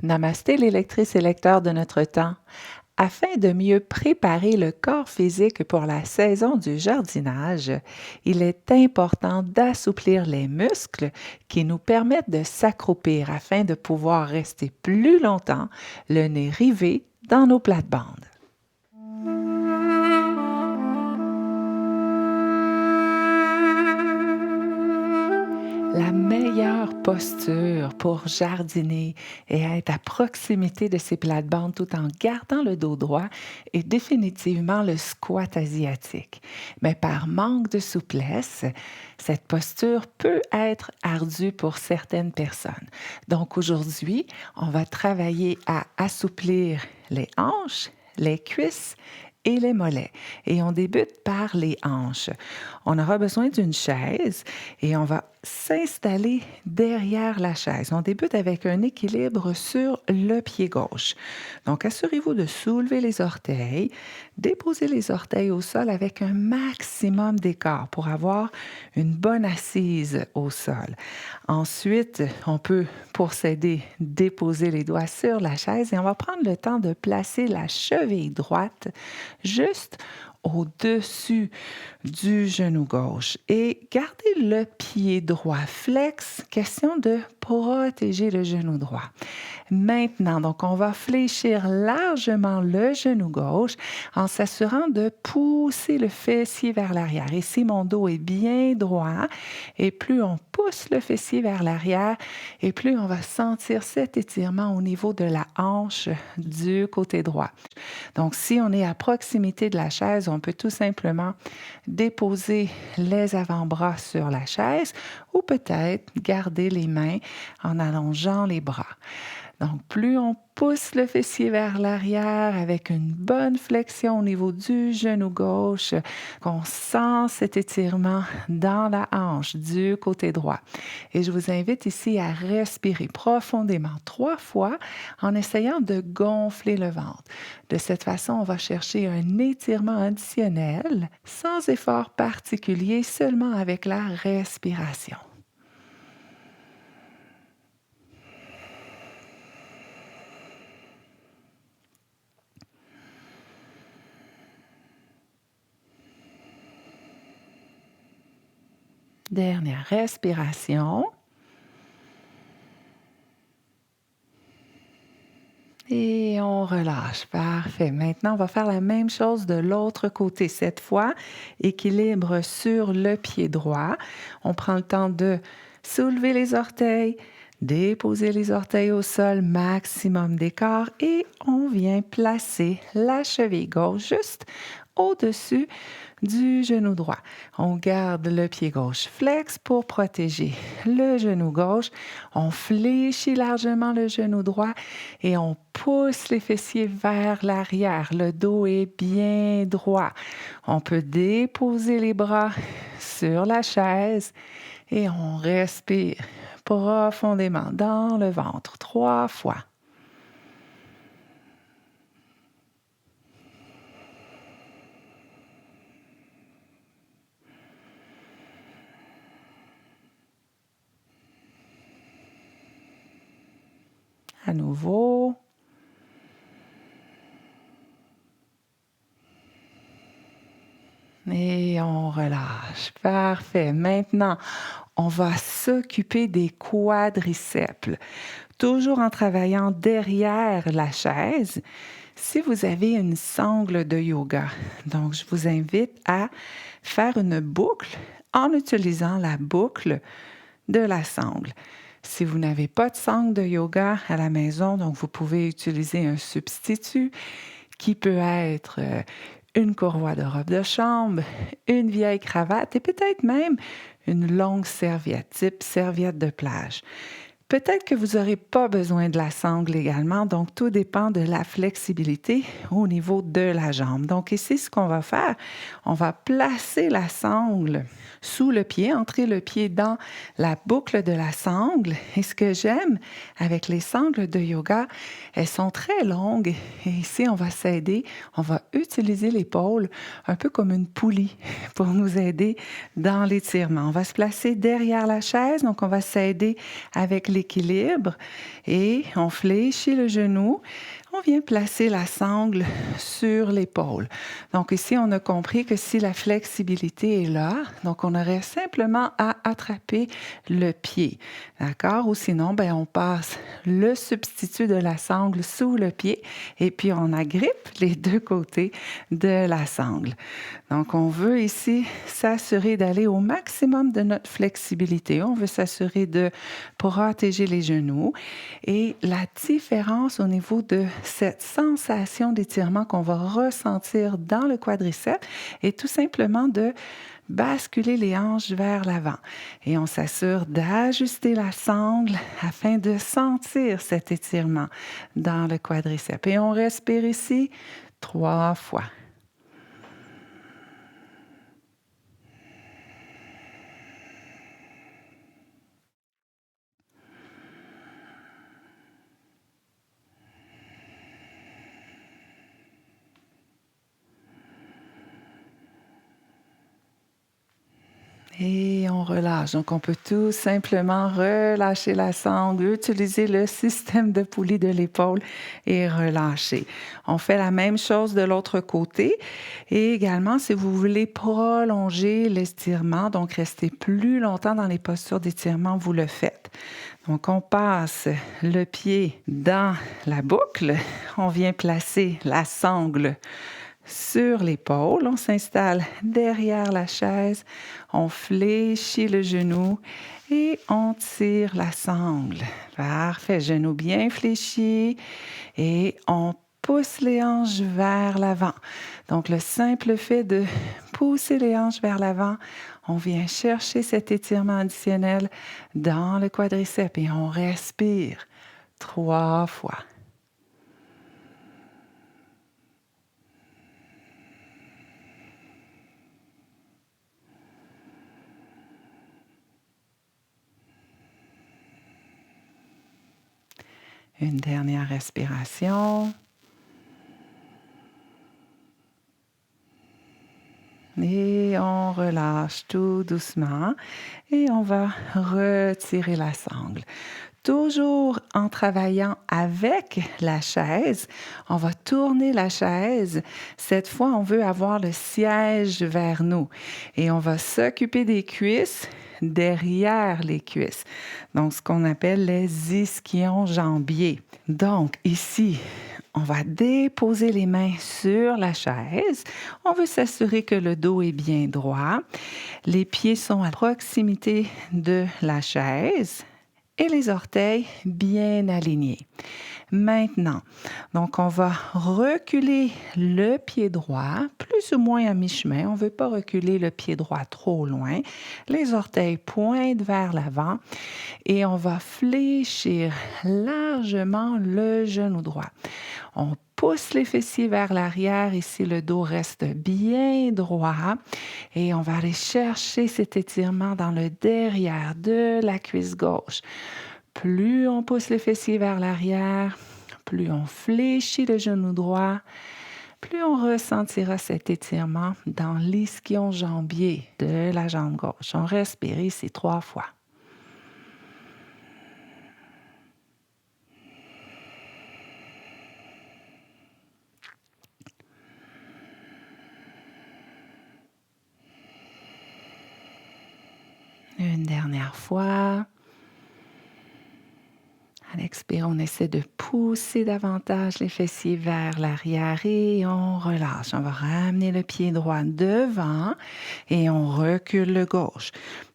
Namasté, les lectrices et lecteurs de notre temps. Afin de mieux préparer le corps physique pour la saison du jardinage, il est important d'assouplir les muscles qui nous permettent de s'accroupir afin de pouvoir rester plus longtemps le nez rivé dans nos plates-bandes. La meilleure posture pour jardiner et être à proximité de ses plates-bandes tout en gardant le dos droit est définitivement le squat asiatique. Mais par manque de souplesse, cette posture peut être ardue pour certaines personnes. Donc aujourd'hui, on va travailler à assouplir les hanches, les cuisses et les mollets. Et on débute par les hanches. On aura besoin d'une chaise et on va s'installer derrière la chaise. On débute avec un équilibre sur le pied gauche. Donc, assurez-vous de soulever les orteils, déposer les orteils au sol avec un maximum d'écart pour avoir une bonne assise au sol. Ensuite, on peut, pour s'aider, déposer les doigts sur la chaise et on va prendre le temps de placer la cheville droite juste au-dessus du genou gauche et gardez le pied droit flex, question de protéger le genou droit. Maintenant, donc, on va fléchir largement le genou gauche en s'assurant de pousser le fessier vers l'arrière. Ici, mon dos est bien droit et plus on pousse le fessier vers l'arrière et plus on va sentir cet étirement au niveau de la hanche du côté droit. Donc, si on est à proximité de la chaise, on peut tout simplement déposer les avant-bras sur la chaise ou peut-être garder les mains en allongeant les bras. Donc, plus on pousse le fessier vers l'arrière avec une bonne flexion au niveau du genou gauche, qu'on sent cet étirement dans la hanche du côté droit. Et je vous invite ici à respirer profondément 3 fois en essayant de gonfler le ventre. De cette façon, on va chercher un étirement additionnel sans effort particulier, seulement avec la respiration. Dernière respiration. Et on relâche. Parfait. Maintenant, on va faire la même chose de l'autre côté. Cette fois, équilibre sur le pied droit. On prend le temps de soulever les orteils, déposer les orteils au sol, maximum d'écart et on vient placer la cheville gauche juste au-dessus du genou droit. On garde le pied gauche flex pour protéger le genou gauche. On fléchit largement le genou droit et on pousse les fessiers vers l'arrière. Le dos est bien droit. On peut déposer les bras sur la chaise et on respire profondément dans le ventre 3 fois. À nouveau. Et on relâche. Parfait. Maintenant, on va s'occuper des quadriceps. Toujours en travaillant derrière la chaise. Si vous avez une sangle de yoga, donc je vous invite à faire une boucle en utilisant la boucle de la sangle. Si vous n'avez pas de sangle de yoga à la maison, donc vous pouvez utiliser un substitut qui peut être une courroie de robe de chambre, une vieille cravate et peut-être même une longue serviette, type serviette de plage. Peut-être que vous n'aurez pas besoin de la sangle également, donc tout dépend de la flexibilité au niveau de la jambe. Donc ici, ce qu'on va faire, on va placer la sangle sous le pied, entrer le pied dans la boucle de la sangle. Et ce que j'aime avec les sangles de yoga, elles sont très longues. Et ici, on va s'aider, on va utiliser l'épaule un peu comme une poulie pour nous aider dans l'étirement. On va se placer derrière la chaise, donc on va s'aider avec l'équilibre et on fléchit le genou. On vient placer la sangle sur l'épaule. Donc ici, on a compris que si la flexibilité est là, donc on aurait simplement à attraper le pied, d'accord? Ou sinon, ben, on passe le substitut de la sangle sous le pied et puis on agrippe les deux côtés de la sangle. Donc, on veut ici s'assurer d'aller au maximum de notre flexibilité. On veut s'assurer de protéger les genoux. Et la différence au niveau de cette sensation d'étirement qu'on va ressentir dans le quadriceps est tout simplement de basculer les hanches vers l'avant. Et on s'assure d'ajuster la sangle afin de sentir cet étirement dans le quadriceps. Et on respire ici 3 fois. Et on relâche. Donc, on peut tout simplement relâcher la sangle, utiliser le système de poulie de l'épaule et relâcher. On fait la même chose de l'autre côté. Et également, si vous voulez prolonger l'étirement, donc rester plus longtemps dans les postures d'étirement, vous le faites. Donc, on passe le pied dans la boucle. On vient placer la sangle sur l'épaule. On s'installe derrière la chaise. On fléchit le genou et on tire la sangle. Parfait. Genou bien fléchi et on pousse les hanches vers l'avant. Donc, le simple fait de pousser les hanches vers l'avant, on vient chercher cet étirement additionnel dans le quadriceps et on respire 3 fois. Une dernière respiration. Et on relâche tout doucement et on va retirer la sangle. Toujours en travaillant avec la chaise, on va tourner la chaise. Cette fois, on veut avoir le siège vers nous et on va s'occuper des cuisses derrière les cuisses. Donc, ce qu'on appelle les ischions jambiers. Donc, ici, on va déposer les mains sur la chaise. On veut s'assurer que le dos est bien droit. Les pieds sont à proximité de la chaise et les orteils bien alignés. Maintenant, donc on va reculer le pied droit, plus ou moins à mi-chemin. On ne veut pas reculer le pied droit trop loin. Les orteils pointent vers l'avant et on va fléchir largement le genou droit. On pousse les fessiers vers l'arrière. Ici, le dos reste bien droit. Et on va aller chercher cet étirement dans le derrière de la cuisse gauche. Plus on pousse les fessiers vers l'arrière, plus on fléchit le genou droit, plus on ressentira cet étirement dans l'ischion jambier de la jambe gauche. On respire ici 3 fois. Une dernière fois. À l'expire, on essaie de pousser davantage les fessiers vers l'arrière et on relâche. On va ramener le pied droit devant et on recule le gauche.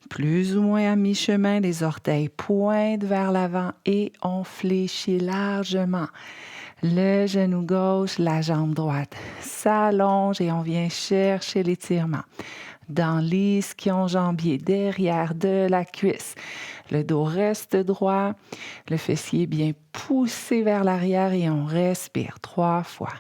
Plus ou moins à mi-chemin, les orteils pointent vers l'avant et on fléchit largement. Le genou gauche, la jambe droite s'allonge et on vient chercher l'étirement dans l'ischion jambier, derrière de la cuisse. Le dos reste droit, le fessier bien poussé vers l'arrière et on respire 3 fois.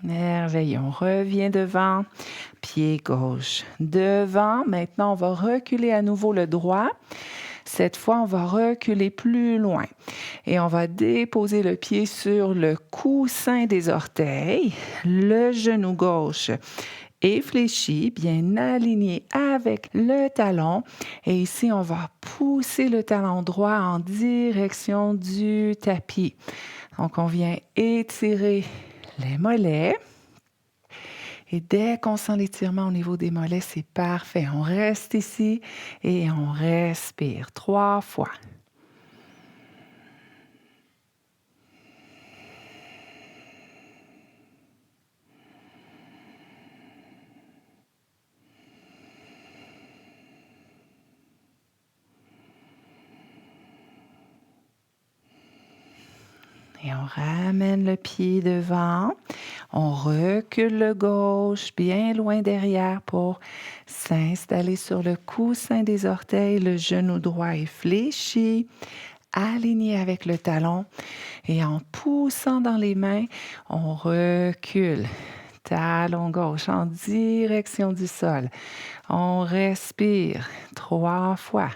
Merveilleux. On revient devant. Pied gauche devant. Maintenant, on va reculer à nouveau le droit. Cette fois, on va reculer plus loin et on va déposer le pied sur le coussin des orteils, le genou gauche est fléchi, bien aligné avec le talon. Et ici, on va pousser le talon droit en direction du tapis. Donc, on vient étirer les mollets. Et dès qu'on sent l'étirement au niveau des mollets, c'est parfait. On reste ici et on respire 3 fois. Et on ramène le pied devant. On recule le gauche bien loin derrière pour s'installer sur le coussin des orteils. Le genou droit est fléchi, aligné avec le talon. Et en poussant dans les mains, on recule. Talon gauche en direction du sol. On respire 3 fois.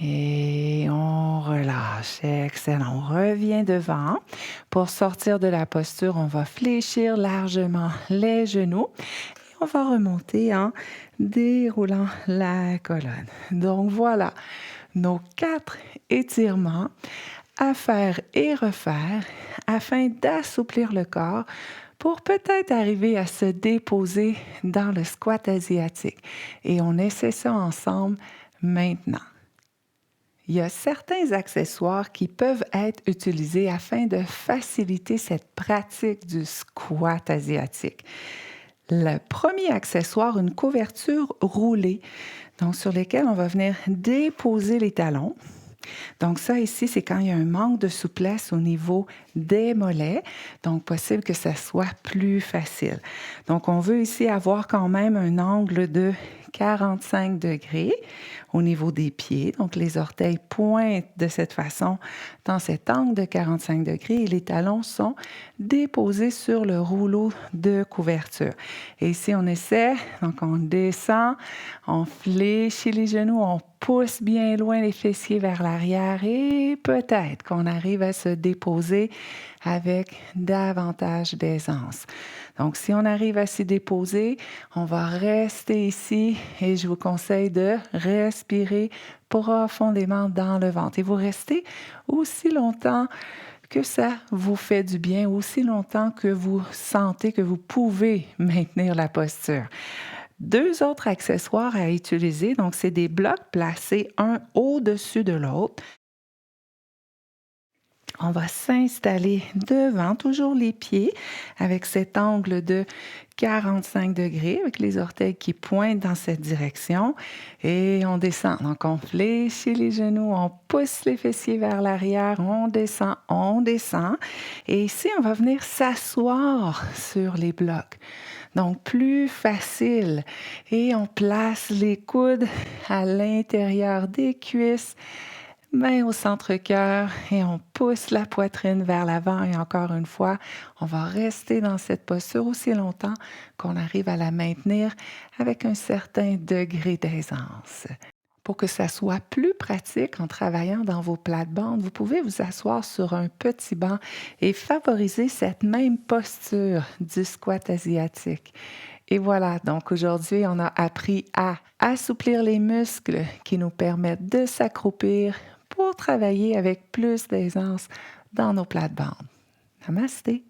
Et on relâche. Excellent. On revient devant. Pour sortir de la posture, on va fléchir largement les genoux. Et on va remonter en déroulant la colonne. Donc voilà nos 4 étirements à faire et refaire afin d'assouplir le corps pour peut-être arriver à se déposer dans le squat asiatique. Et on essaie ça ensemble maintenant. Il y a certains accessoires qui peuvent être utilisés afin de faciliter cette pratique du squat asiatique. Le premier accessoire, une couverture roulée, donc sur laquelle on va venir déposer les talons. Donc ça ici, c'est quand il y a un manque de souplesse au niveau des mollets, donc possible que ça soit plus facile. Donc on veut ici avoir quand même un angle de 45 degrés au niveau des pieds. Donc les orteils pointent de cette façon dans cet angle de 45 degrés et les talons sont déposés sur le rouleau de couverture. Et ici on essaie, donc on descend, on fléchit les genoux, on pousse bien loin les fessiers vers l'arrière et peut-être qu'on arrive à se déposer avec davantage d'aisance. Donc, si on arrive à s'y déposer, on va rester ici et je vous conseille de respirer profondément dans le ventre. Et vous restez aussi longtemps que ça vous fait du bien, aussi longtemps que vous sentez que vous pouvez maintenir la posture. 2 autres accessoires à utiliser, donc c'est des blocs placés un au-dessus de l'autre. On va s'installer devant, toujours les pieds, avec cet angle de 45 degrés, avec les orteils qui pointent dans cette direction. Et on descend. Donc, on fléchit les genoux, on pousse les fessiers vers l'arrière, on descend, on descend. Et ici, on va venir s'asseoir sur les blocs. Donc, plus facile. Et on place les coudes à l'intérieur des cuisses, main au centre-cœur et on pousse la poitrine vers l'avant. Et encore une fois, on va rester dans cette posture aussi longtemps qu'on arrive à la maintenir avec un certain degré d'aisance. Pour que ça soit plus pratique en travaillant dans vos plates-bandes, vous pouvez vous asseoir sur un petit banc et favoriser cette même posture du squat asiatique. Et voilà, donc aujourd'hui, on a appris à assouplir les muscles qui nous permettent de s'accroupir pour travailler avec plus d'aisance dans nos plates-bandes. Namasté!